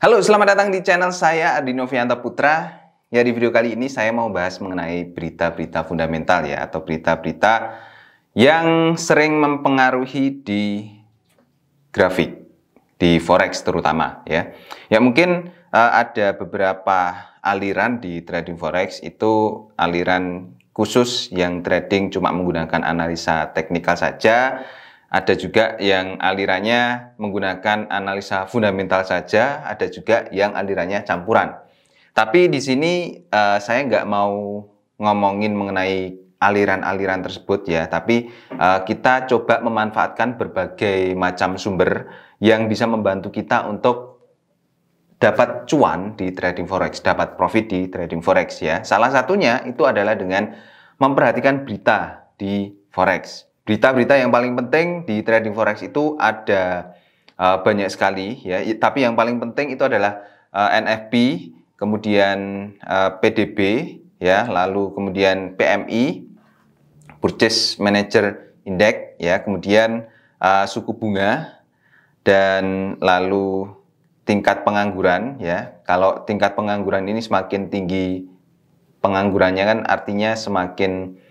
Halo, selamat datang di channel saya Adi Novianta Putra. Ya, di video kali ini saya mau bahas mengenai berita-berita fundamental ya, atau berita-berita yang sering mempengaruhi di grafik, di forex terutama ya. Ya mungkin ada beberapa aliran di trading forex itu aliran khusus yang trading cuma menggunakan analisa teknikal saja. Ada juga yang alirannya menggunakan analisa fundamental saja, ada juga yang alirannya campuran. Tapi di sini saya nggak mau ngomongin mengenai aliran-aliran tersebut ya, tapi kita coba memanfaatkan berbagai macam sumber yang bisa membantu kita untuk dapat cuan di trading forex, dapat profit di trading forex ya. Salah satunya itu adalah dengan memperhatikan berita di forex. Berita-berita yang paling penting di trading forex itu ada banyak sekali ya, tapi yang paling penting itu adalah NFP, kemudian PDB ya, lalu kemudian PMI, Purchase Manager Index ya, kemudian suku bunga, dan lalu tingkat pengangguran ya. Kalau tingkat pengangguran ini semakin tinggi penganggurannya kan artinya semakin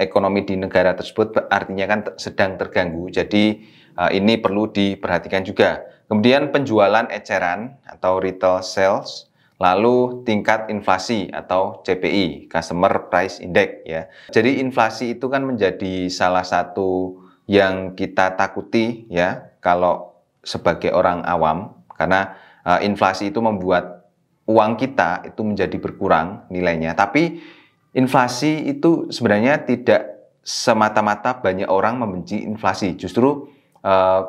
ekonomi di negara tersebut artinya kan sedang terganggu. Jadi ini perlu diperhatikan juga. Kemudian penjualan eceran atau retail sales, lalu tingkat inflasi atau CPI, Customer Price Index ya. Jadi inflasi itu kan menjadi salah satu yang kita takuti ya kalau sebagai orang awam, karena inflasi itu membuat uang kita itu menjadi berkurang nilainya. Tapi inflasi itu sebenarnya tidak semata-mata banyak orang membenci inflasi. Justru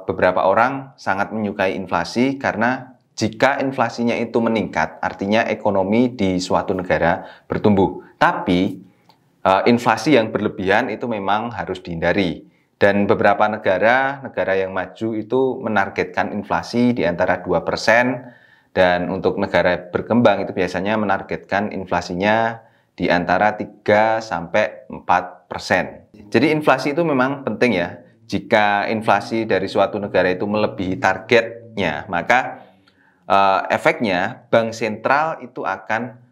beberapa orang sangat menyukai inflasi karena jika inflasinya itu meningkat, artinya ekonomi di suatu negara bertumbuh. Tapi inflasi yang berlebihan itu memang harus dihindari. Dan beberapa negara yang maju itu menargetkan inflasi di antara 2%, dan untuk negara berkembang itu biasanya menargetkan inflasinya di antara 3-4%. Jadi inflasi itu memang penting ya. Jika inflasi dari suatu negara itu melebihi targetnya, maka efeknya bank sentral itu akan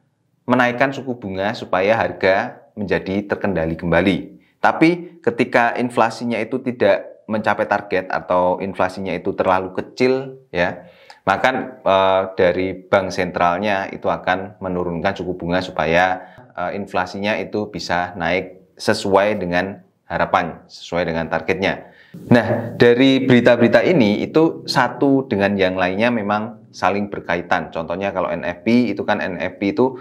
menaikkan suku bunga supaya harga menjadi terkendali kembali. Tapi ketika inflasinya itu tidak mencapai target atau inflasinya itu terlalu kecil ya, maka dari bank sentralnya itu akan menurunkan suku bunga supaya inflasinya itu bisa naik sesuai dengan harapan, sesuai dengan targetnya. Nah, dari berita-berita ini itu satu dengan yang lainnya memang saling berkaitan. Contohnya kalau NFP itu kan NFP itu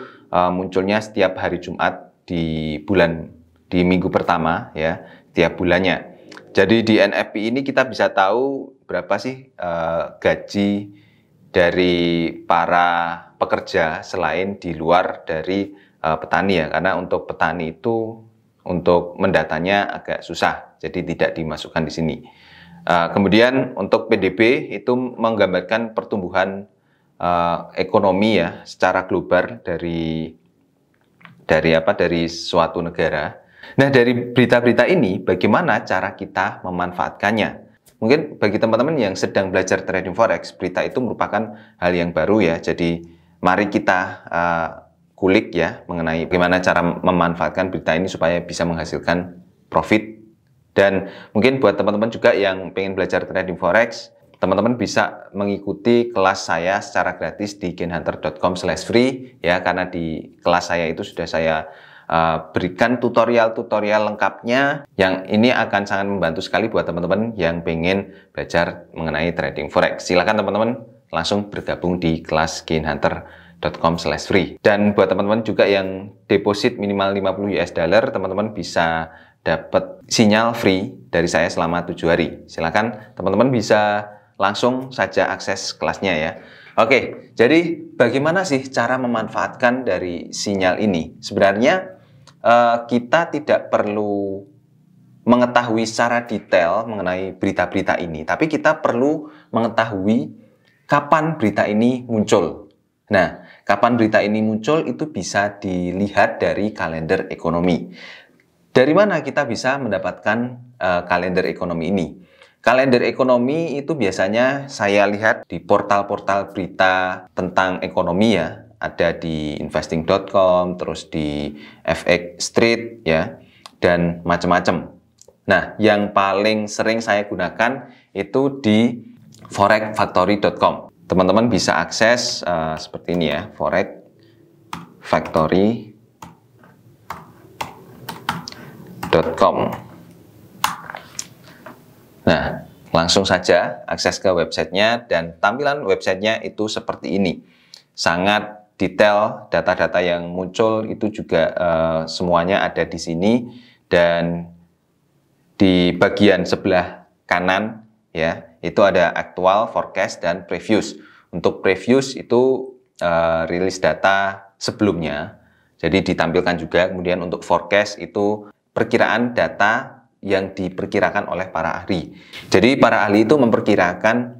munculnya setiap hari Jumat di minggu pertama ya, tiap bulannya. Jadi di NFP ini kita bisa tahu berapa sih gaji dari para pekerja selain di luar dari petani ya, karena untuk petani itu untuk mendatanya agak susah, jadi tidak dimasukkan di sini. Kemudian untuk PDB itu menggambarkan pertumbuhan ekonomi ya secara global dari suatu negara. Nah, dari berita-berita ini bagaimana cara kita memanfaatkannya? Mungkin bagi teman-teman yang sedang belajar trading forex, berita itu merupakan hal yang baru ya. Jadi mari kita kulik ya mengenai bagaimana cara memanfaatkan berita ini supaya bisa menghasilkan profit. Dan mungkin buat teman-teman juga yang pengen belajar trading forex, teman-teman bisa mengikuti kelas saya secara gratis di gainhunter.com/free ya, karena di kelas saya itu sudah saya berikan tutorial-tutorial lengkapnya yang ini akan sangat membantu sekali buat teman-teman yang pengen belajar mengenai trading forex. Silakan teman-teman langsung bergabung di kelas gainhunter.com/free. Dan buat teman-teman juga yang deposit minimal $50, teman-teman bisa dapat sinyal free dari saya selama 7 hari. Silakan teman-teman bisa langsung saja akses kelasnya ya. Oke, jadi bagaimana sih cara memanfaatkan dari sinyal ini? Sebenarnya kita tidak perlu mengetahui secara detail mengenai berita-berita ini, tapi kita perlu mengetahui kapan berita ini muncul. Nah, kapan berita ini muncul itu bisa dilihat dari kalender ekonomi. Dari mana kita bisa mendapatkan kalender ekonomi ini? Kalender ekonomi itu biasanya saya lihat di portal-portal berita tentang ekonomi ya. Ada di investing.com, terus di FX Street ya, dan macam-macam. Nah, yang paling sering saya gunakan itu di forexfactory.com. Teman-teman bisa akses seperti ini ya, forexfactory.com. Nah, langsung saja akses ke websitenya dan tampilan websitenya itu seperti ini. Sangat detail, data-data yang muncul itu juga semuanya ada di sini, dan di bagian sebelah kanan ya, itu ada aktual, forecast, dan previous. Untuk previous itu rilis data sebelumnya, jadi ditampilkan juga. Kemudian untuk forecast itu perkiraan data yang diperkirakan oleh para ahli. Jadi para ahli itu memperkirakan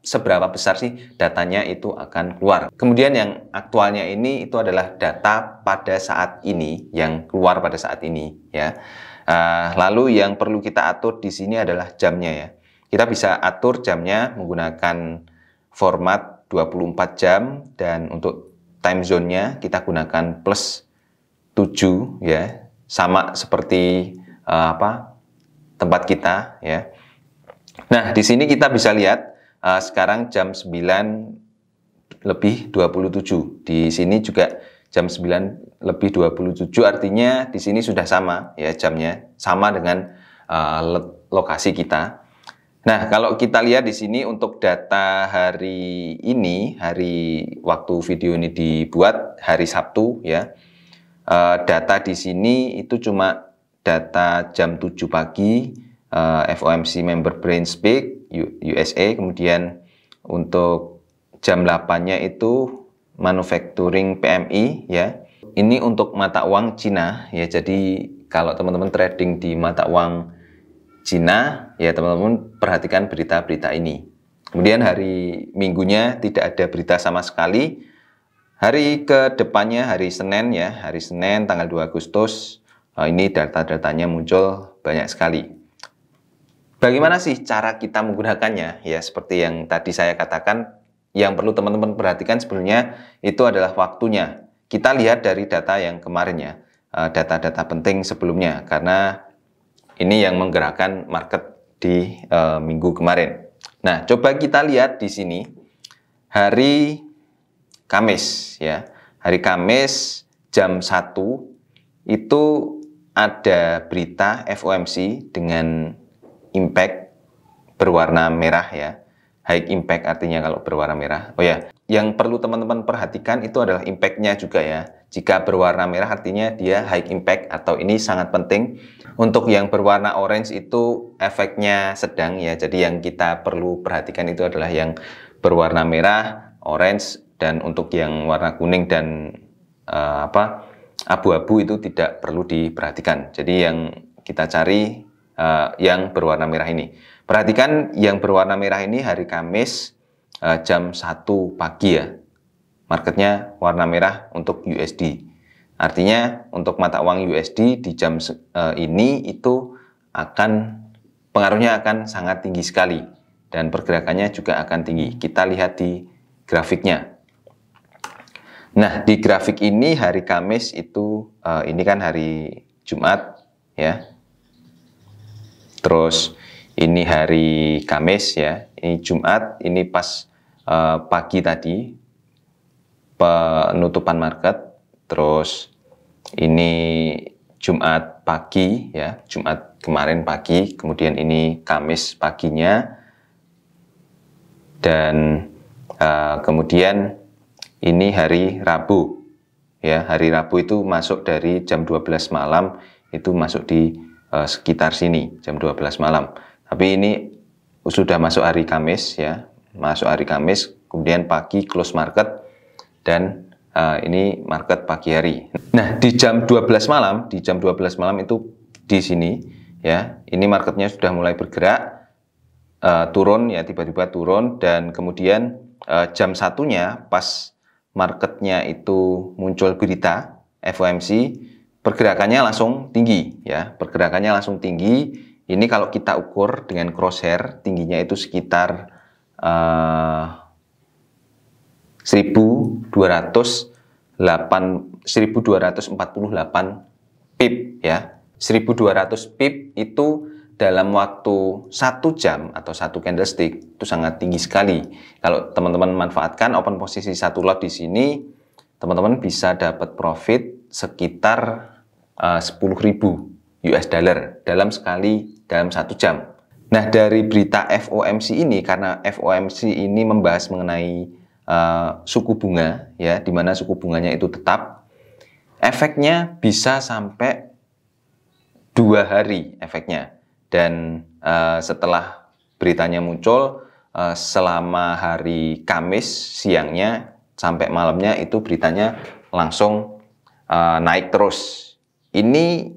seberapa besar sih datanya itu akan keluar. Kemudian yang aktualnya ini itu adalah data pada saat ini, yang keluar pada saat ini ya. Lalu yang perlu kita atur di sini adalah jamnya ya. Kita bisa atur jamnya menggunakan format 24 jam, dan untuk time zone-nya kita gunakan +7 ya. Sama seperti tempat kita ya. Nah, di sini kita bisa lihat sekarang jam 9:27. Di sini juga jam 9:27, artinya di sini sudah sama ya, jamnya sama dengan lokasi kita. Nah, kalau kita lihat di sini untuk data hari ini, hari waktu video ini dibuat hari Sabtu ya. Data di sini itu cuma data jam 7 pagi, FOMC Member Brain Speak USA, kemudian untuk jam 8-nya itu Manufacturing PMI ya. Ini untuk mata uang Cina ya. Jadi kalau teman-teman trading di mata uang Cina ya, teman-teman perhatikan berita-berita ini. Kemudian hari Minggunya tidak ada berita sama sekali. Hari ke depannya hari Senin ya, hari Senin tanggal 2 Agustus. Ini data-datanya muncul banyak sekali. Bagaimana sih cara kita menggunakannya? Ya, seperti yang tadi saya katakan, yang perlu teman-teman perhatikan sebenarnya itu adalah waktunya. Kita lihat dari data yang kemarin ya, data-data penting sebelumnya, karena ini yang menggerakkan market di minggu kemarin. Nah, coba kita lihat di sini hari Kamis ya. Hari Kamis jam 1 itu ada berita FOMC dengan impact berwarna merah ya. High impact artinya kalau berwarna merah. Oh ya, yang perlu teman-teman perhatikan itu adalah impact-nya juga ya. Jika berwarna merah artinya dia high impact, atau ini sangat penting. Untuk yang berwarna orange itu efeknya sedang ya. Jadi yang kita perlu perhatikan itu adalah yang berwarna merah, orange, dan untuk yang warna kuning dan abu-abu itu tidak perlu diperhatikan. Jadi yang kita cari yang berwarna merah ini. Perhatikan yang berwarna merah ini hari Kamis jam 1 pagi ya. Marketnya warna merah untuk USD. Artinya untuk mata uang USD di jam ini itu pengaruhnya akan sangat tinggi sekali, dan pergerakannya juga akan tinggi. Kita lihat di grafiknya. Nah, di grafik ini hari Kamis itu ini kan hari Jumat ya. Terus ini hari Kamis ya. Ini Jumat, ini pas pagi tadi penutupan market. Terus ini Jumat pagi ya, Jumat kemarin pagi, kemudian ini Kamis paginya, dan kemudian ini hari Rabu ya. Hari Rabu itu masuk dari jam 12 malam, itu masuk di sekitar sini jam 12 malam. Tapi ini sudah masuk hari Kamis ya, masuk hari Kamis, kemudian pagi close market, dan ini market pagi hari. Nah, di jam 12 malam, itu di sini ya, ini marketnya sudah mulai bergerak turun ya, tiba-tiba turun, dan kemudian jam 1-nya pas marketnya itu muncul berita FOMC, pergerakannya langsung tinggi ya, pergerakannya langsung tinggi. Ini kalau kita ukur dengan crosshair, tingginya itu sekitar 1248 pip ya. 1200 pip itu dalam waktu 1 jam atau 1 candlestick itu sangat tinggi sekali. Kalau teman-teman manfaatkan open posisi 1 lot di sini, teman-teman bisa dapat profit sekitar 10.000 US dollar dalam 1 jam. Nah, dari berita FOMC ini, karena FOMC ini membahas mengenai suku bunga ya, di mana suku bunganya itu tetap, efeknya bisa sampai 2 hari efeknya. Dan setelah beritanya muncul, selama hari Kamis siangnya sampai malamnya itu beritanya langsung naik terus. Ini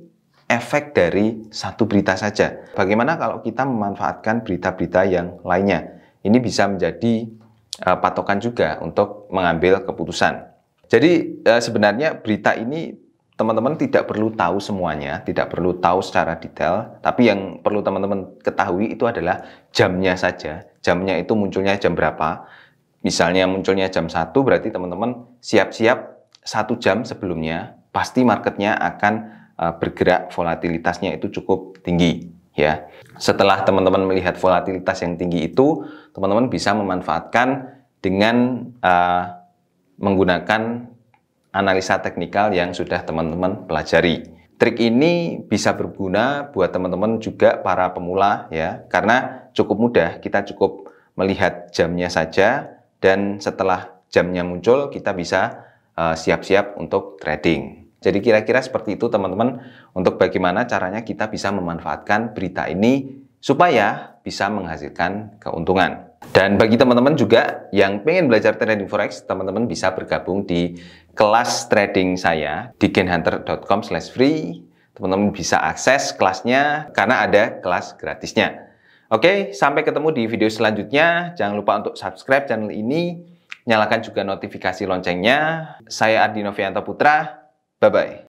efek dari satu berita saja. Bagaimana kalau kita memanfaatkan berita-berita yang lainnya? Ini bisa menjadi patokan juga untuk mengambil keputusan. Jadi sebenarnya berita ini teman-teman tidak perlu tahu semuanya, tidak perlu tahu secara detail, tapi yang perlu teman-teman ketahui itu adalah jamnya saja. Jamnya itu munculnya jam berapa. Misalnya munculnya jam 1, berarti teman-teman siap-siap 1 jam sebelumnya, pasti marketnya akan bergerak, volatilitasnya itu cukup tinggi ya. Setelah teman-teman melihat volatilitas yang tinggi itu, teman-teman bisa memanfaatkan dengan menggunakan analisa teknikal yang sudah teman-teman pelajari. Trik ini bisa berguna buat teman-teman juga para pemula ya, karena cukup mudah, kita cukup melihat jamnya saja dan setelah jamnya muncul kita bisa siap-siap untuk trading. Jadi kira-kira seperti itu teman-teman, untuk bagaimana caranya kita bisa memanfaatkan berita ini supaya bisa menghasilkan keuntungan. Dan bagi teman-teman juga yang pengen belajar trading forex, teman-teman bisa bergabung di kelas trading saya di gainhunter.com/free. Teman-teman bisa akses kelasnya karena ada kelas gratisnya. Oke, sampai ketemu di video selanjutnya. Jangan lupa untuk subscribe channel ini, nyalakan juga notifikasi loncengnya. Saya Adi Novianto Putra. Bye-bye.